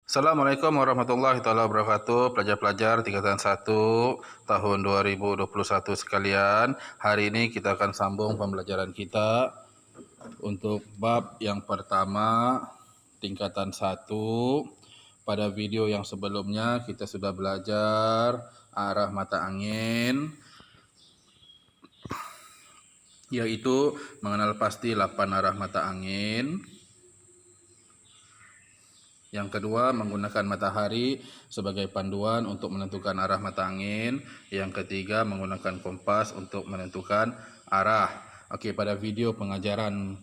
Assalamualaikum warahmatullahi taala wabarakatuh. Pelajar-pelajar tingkatan 1 tahun 2021 sekalian. Hari ini kita akan sambung pembelajaran kita untuk bab yang pertama tingkatan 1. Pada video yang sebelumnya kita sudah belajar arah mata angin, yaitu mengenal pasti 8 arah mata angin. Yang kedua, menggunakan matahari sebagai panduan untuk menentukan arah mata angin. Yang ketiga, menggunakan kompas untuk menentukan arah. Okey, pada video pengajaran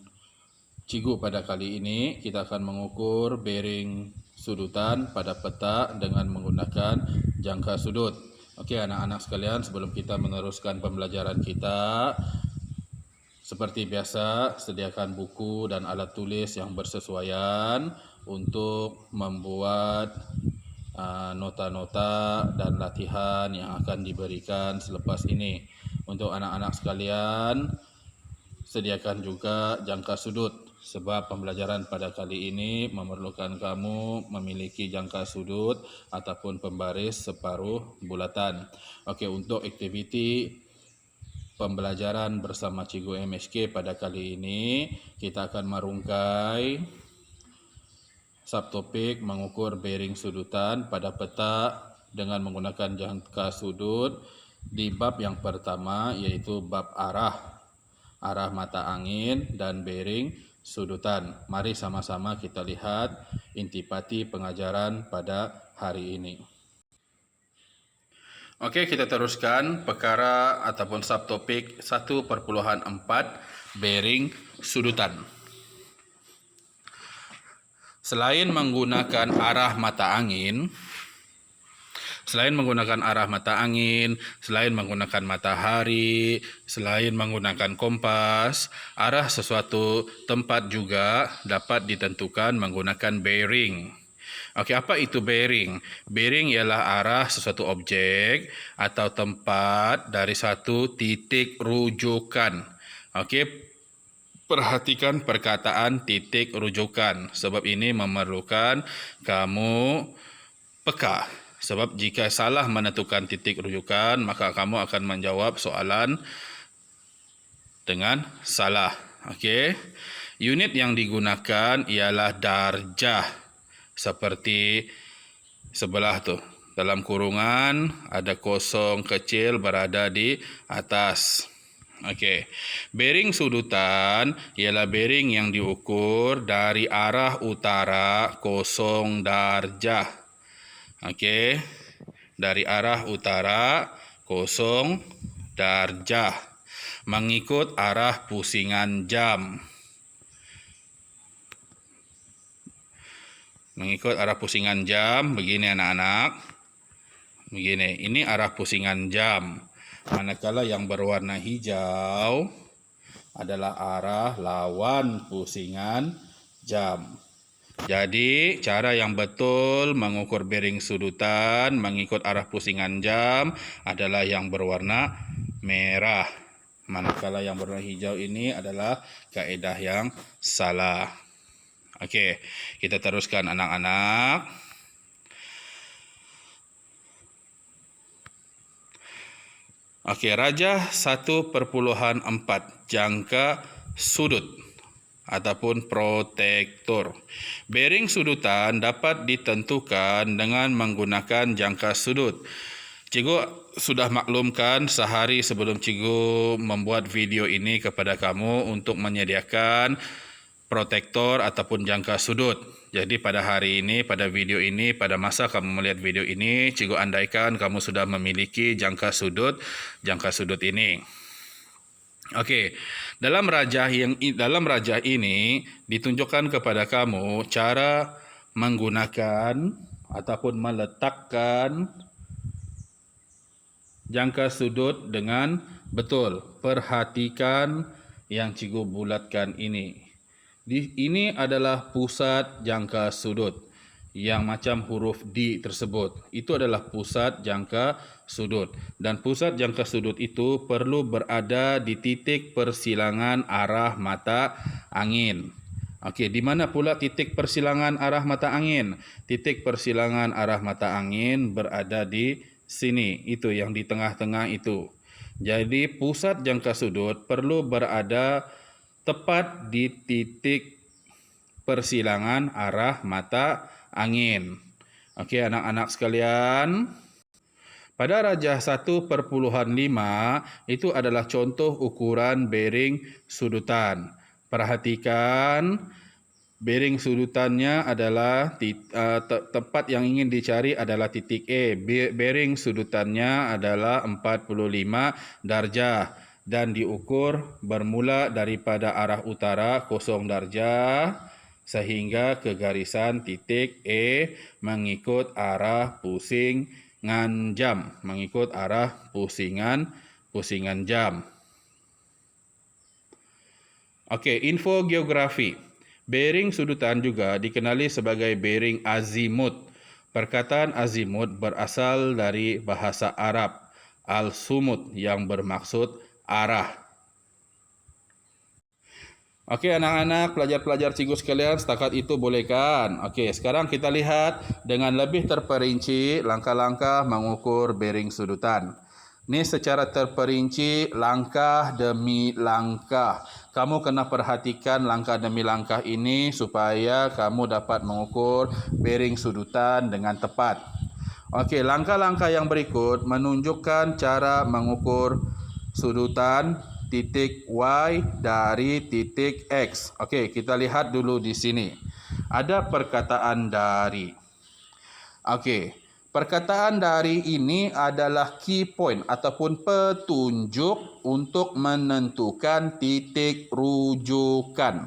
cikgu pada kali ini, kita akan mengukur bearing sudutan pada peta dengan menggunakan jangka sudut. Okey, anak-anak sekalian, sebelum kita meneruskan pembelajaran kita, seperti biasa, sediakan buku dan alat tulis yang bersesuaian untuk membuat nota-nota dan latihan yang akan diberikan selepas ini. Untuk anak-anak sekalian, sediakan juga jangka sudut sebab pembelajaran pada kali ini memerlukan kamu memiliki jangka sudut ataupun pembaris separuh bulatan. Okey, untuk aktiviti pembelajaran bersama Cikgu MHK pada kali ini, kita akan merungkai subtopik mengukur bearing sudutan pada peta dengan menggunakan jangka sudut di bab yang pertama, iaitu bab arah mata angin dan bearing sudutan. Mari sama-sama kita lihat intipati pengajaran pada hari ini. Okey, kita teruskan perkara ataupun subtopik 1.4 bearing sudutan. Selain menggunakan arah mata angin, selain menggunakan matahari, selain menggunakan kompas, arah sesuatu tempat juga dapat ditentukan menggunakan bearing. Okey, apa itu bearing? Bearing ialah arah sesuatu objek atau tempat dari satu titik rujukan. Okey, perhatikan perkataan titik rujukan. Sebab ini memerlukan kamu peka. Sebab jika salah menentukan titik rujukan, maka kamu akan menjawab soalan dengan salah. Okey. Unit yang digunakan ialah darjah. Seperti sebelah tu. Dalam kurungan ada kosong kecil berada di atas. Okey. Bearing sudutan ialah bearing yang diukur dari arah utara kosong darjah. Okey. Dari arah utara kosong darjah mengikut arah pusingan jam. Mengikut arah pusingan jam, begini anak-anak. Begini, ini arah pusingan jam. Manakala yang berwarna hijau adalah arah lawan pusingan jam. Jadi, cara yang betul mengukur bearing sudutan mengikut arah pusingan jam adalah yang berwarna merah. Manakala yang berwarna hijau ini adalah kaedah yang salah. Okey, kita teruskan anak-anak. Okey, rajah 1.4 jangka sudut ataupun protektor. Bearing sudutan dapat ditentukan dengan menggunakan jangka sudut. Cikgu sudah maklumkan sehari sebelum cikgu membuat video ini kepada kamu untuk menyediakan protektor ataupun jangka sudut. Jadi pada hari ini, pada video ini, pada masa kamu melihat video ini, cikgu andaikan kamu sudah memiliki jangka sudut ini. Okey, dalam rajah ini ditunjukkan kepada kamu cara menggunakan ataupun meletakkan jangka sudut dengan betul. Perhatikan yang cikgu bulatkan ini. Ini adalah pusat jangka sudut yang macam huruf D tersebut. Itu adalah pusat jangka sudut. Dan pusat jangka sudut itu perlu berada di titik persilangan arah mata angin. Okey, di mana pula titik persilangan arah mata angin? Titik persilangan arah mata angin berada di sini. Itu yang di tengah-tengah itu. Jadi pusat jangka sudut perlu berada tepat di titik persilangan arah mata angin. Okey, anak-anak sekalian, pada rajah 1/5 itu adalah contoh ukuran bearing sudutan. Perhatikan, bearing sudutannya adalah tempat yang ingin dicari adalah titik A. Bearing sudutannya adalah 45 darjah dan diukur bermula daripada arah utara 0 darjah sehingga ke garisan titik A mengikut arah pusingan jam, mengikut arah pusingan jam. Okey, info geografi. Bearing sudutan juga dikenali sebagai bearing azimut. Perkataan azimut berasal dari bahasa Arab al-sumut yang bermaksud arah. Okey anak-anak, pelajar-pelajar cikgu sekalian, setakat itu boleh kan? Okey, sekarang kita lihat dengan lebih terperinci langkah-langkah mengukur bearing sudutan. Ini secara terperinci langkah demi langkah. Kamu kena perhatikan langkah demi langkah ini supaya kamu dapat mengukur bearing sudutan dengan tepat. Okey, langkah-langkah yang berikut menunjukkan cara mengukur sudutan titik Y dari titik X. Okey, kita lihat dulu di sini. Ada perkataan dari. Okey, perkataan dari ini adalah key point ataupun petunjuk untuk menentukan titik rujukan.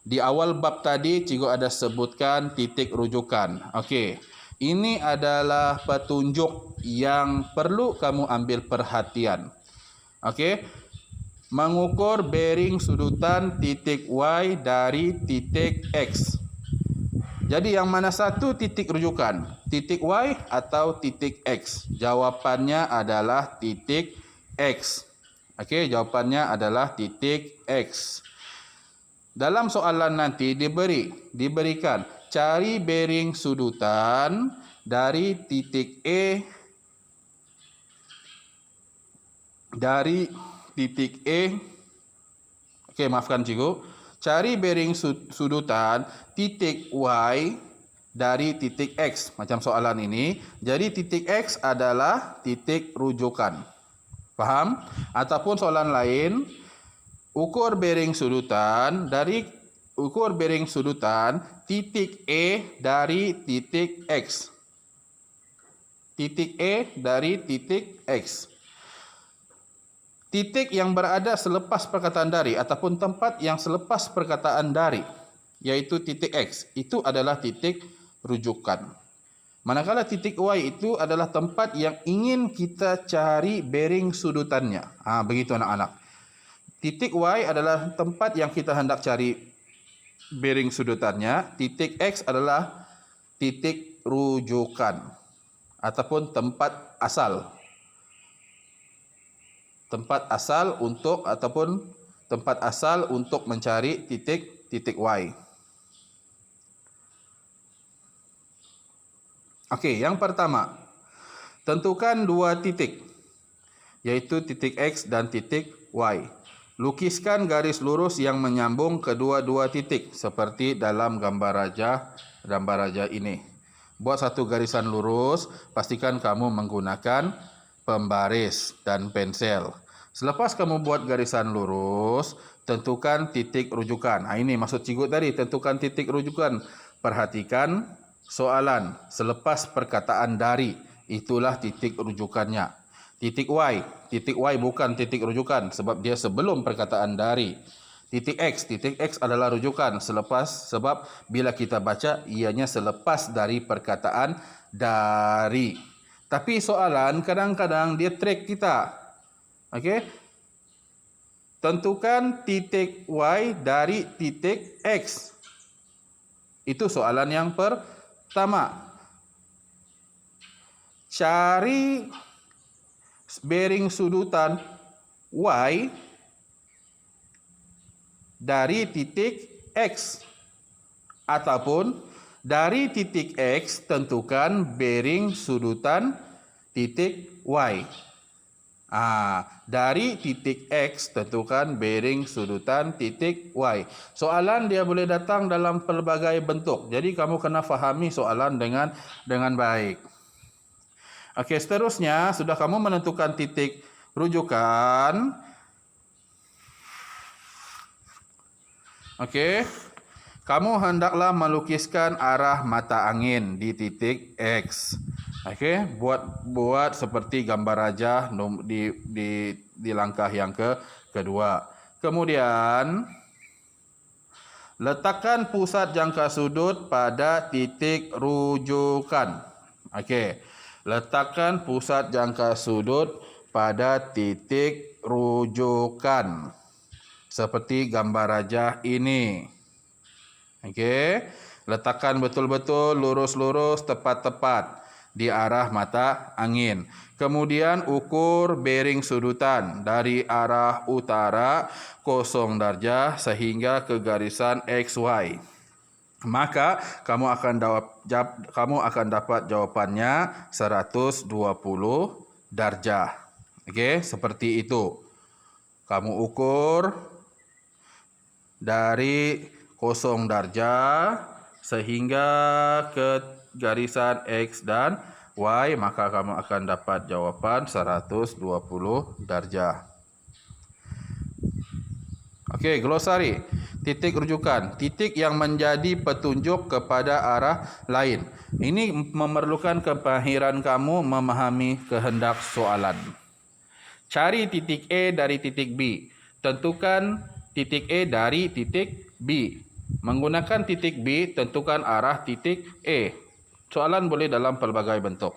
Di awal bab tadi cikgu ada sebutkan titik rujukan. Okey, ini adalah petunjuk yang perlu kamu ambil perhatian. Okey, mengukur bearing sudutan titik Y dari titik X. Jadi yang mana satu titik rujukan? Titik Y atau titik X? Jawapannya adalah titik X. Okey, jawapannya adalah titik X. Dalam soalan nanti diberikan cari bearing sudutan dari titik A Okey, maafkan cikgu. Cari bearing sudutan titik Y dari titik X. Macam soalan ini. Jadi titik X adalah titik rujukan. Faham? Ataupun soalan lain, ukur bearing sudutan titik A dari titik X. Titik A dari titik X. Titik yang berada selepas perkataan dari ataupun tempat yang selepas perkataan dari, iaitu titik X, itu adalah titik rujukan. Manakala titik Y itu adalah tempat yang ingin kita cari bearing sudutannya. Begitu anak-anak. Titik Y adalah tempat yang kita hendak cari bearing sudutannya. Titik X adalah titik rujukan ataupun tempat asal. Tempat asal untuk mencari titik Y. Okey, yang pertama, tentukan dua titik, yaitu titik X dan titik Y. Lukiskan garis lurus yang menyambung kedua-dua titik seperti dalam gambar raja ini. Buat satu garisan lurus, pastikan kamu menggunakan pembaris dan pensel. Selepas kamu buat garisan lurus, tentukan titik rujukan. Ini maksud cikgu tadi, tentukan titik rujukan. Perhatikan soalan, selepas perkataan dari, itulah titik rujukannya. Titik Y bukan titik rujukan sebab dia sebelum perkataan dari. Titik X adalah rujukan sebab bila kita baca ianya selepas dari perkataan dari. Tapi soalan kadang-kadang dia track kita. Okey. Tentukan titik Y dari titik X. Itu soalan yang pertama. Cari bearing sudutan Y dari titik X. ataupun dari titik X tentukan bearing sudutan titik Y. Dari titik X tentukan bearing sudutan titik Y. Soalan dia boleh datang dalam pelbagai bentuk. Jadi kamu kena fahami soalan dengan baik. Okey, seterusnya sudah kamu menentukan titik rujukan. Okey. Kamu hendaklah melukiskan arah mata angin di titik X. Okey, buat seperti gambar rajah di langkah yang kedua. Kemudian letakkan pusat jangka sudut pada titik rujukan. Okey. Letakkan pusat jangka sudut pada titik rujukan. Seperti gambar rajah ini. Okey. Letakkan betul-betul lurus-lurus tepat-tepat di arah mata angin. Kemudian ukur bearing sudutan dari arah utara 0 darjah sehingga ke garisan XY. Maka kamu akan dapat jawapannya 120 darjah. Okey, seperti itu. Kamu ukur dari 0 darjah sehingga ke garisan X dan Y, maka kamu akan dapat jawapan 120 darjah. Okey, glosari. Titik rujukan. Titik yang menjadi petunjuk kepada arah lain. Ini memerlukan kemahiran kamu memahami kehendak soalan. Cari titik A dari titik B. Tentukan titik A dari titik B. Menggunakan titik B, tentukan arah titik A. Soalan boleh dalam pelbagai bentuk.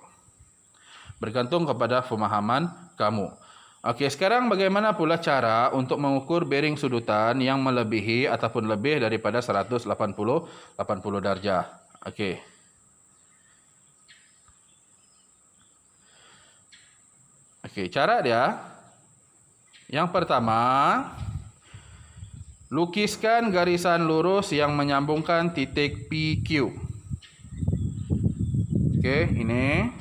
Bergantung kepada pemahaman kamu. Okey, sekarang bagaimana pula cara untuk mengukur bearing sudutan yang melebihi ataupun lebih daripada 180 darjah. Okey. Okey, cara dia. Yang pertama, lukiskan garisan lurus yang menyambungkan titik PQ. Okey, ini.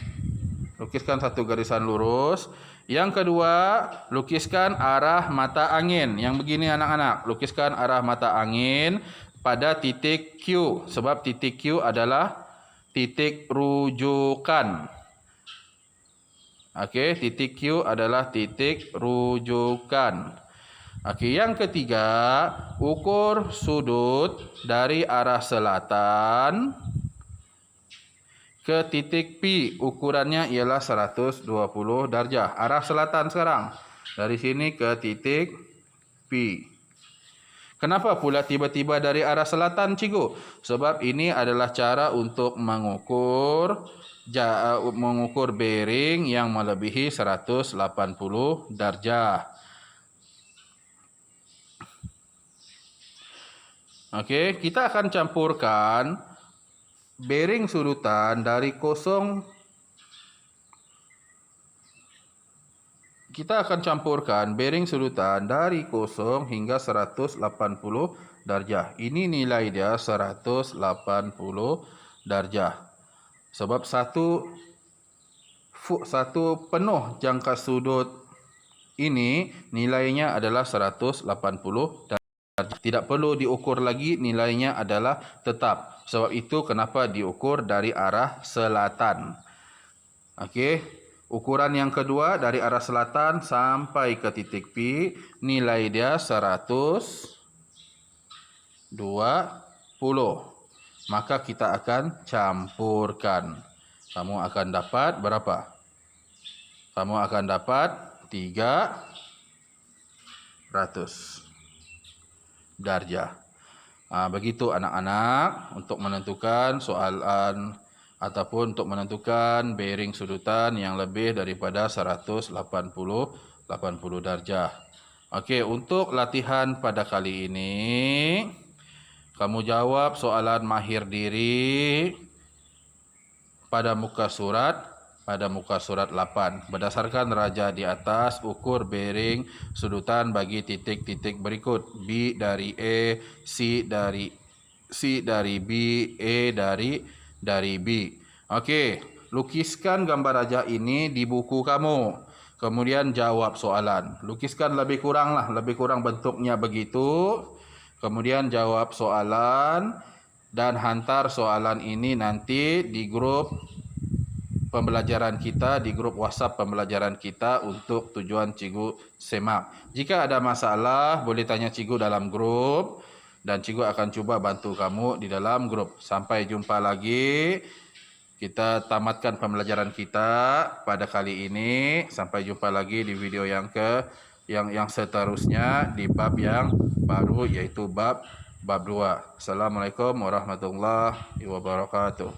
Lukiskan satu garisan lurus. Yang kedua, lukiskan arah mata angin. Yang begini anak-anak. Lukiskan arah mata angin pada titik Q. Sebab titik Q adalah titik rujukan. Okey, titik Q adalah titik rujukan. Okey, yang ketiga, ukur sudut dari arah selatan ke titik P. Ukurannya ialah 120 darjah. Arah selatan sekarang. Dari sini ke titik P. Kenapa pula tiba-tiba dari arah selatan, cikgu? Sebab ini adalah cara untuk mengukur bearing yang melebihi 180 darjah. Okey, kita akan campurkan bearing sudutan dari 0. Kita akan campurkan bearing sudutan dari 0 hingga 180 darjah. Ini nilai dia 180 darjah. Sebab satu penuh jangka sudut ini nilainya adalah 180 darjah. Tidak perlu diukur lagi, nilainya adalah tetap. Sebab itu kenapa diukur dari arah selatan. Okey, ukuran yang kedua dari arah selatan sampai ke titik P, nilai dia 120. Maka kita akan campurkan. Kamu akan dapat berapa? Kamu akan dapat 300 darjah. Begitu anak-anak untuk menentukan soalan ataupun untuk menentukan bearing sudutan yang lebih daripada 180 darjah. Okey, untuk latihan pada kali ini, kamu jawab soalan mahir diri pada muka surat 8. Berdasarkan raja di atas, ukur bearing sudutan bagi titik-titik berikut. B dari A, C dari C dari B, A dari B. Okey, lukiskan gambar raja ini di buku kamu. Kemudian jawab soalan. Lukiskan lebih kurang bentuknya begitu. Kemudian jawab soalan dan hantar soalan ini nanti di grup pembelajaran kita, di grup WhatsApp pembelajaran kita untuk tujuan cikgu semak. Jika ada masalah, boleh tanya cikgu dalam grup dan cikgu akan cuba bantu kamu di dalam grup. Sampai jumpa lagi. Kita tamatkan pembelajaran kita pada kali ini. Sampai jumpa lagi di video yang seterusnya di bab yang baru, yaitu bab 2. Assalamualaikum warahmatullahi wabarakatuh.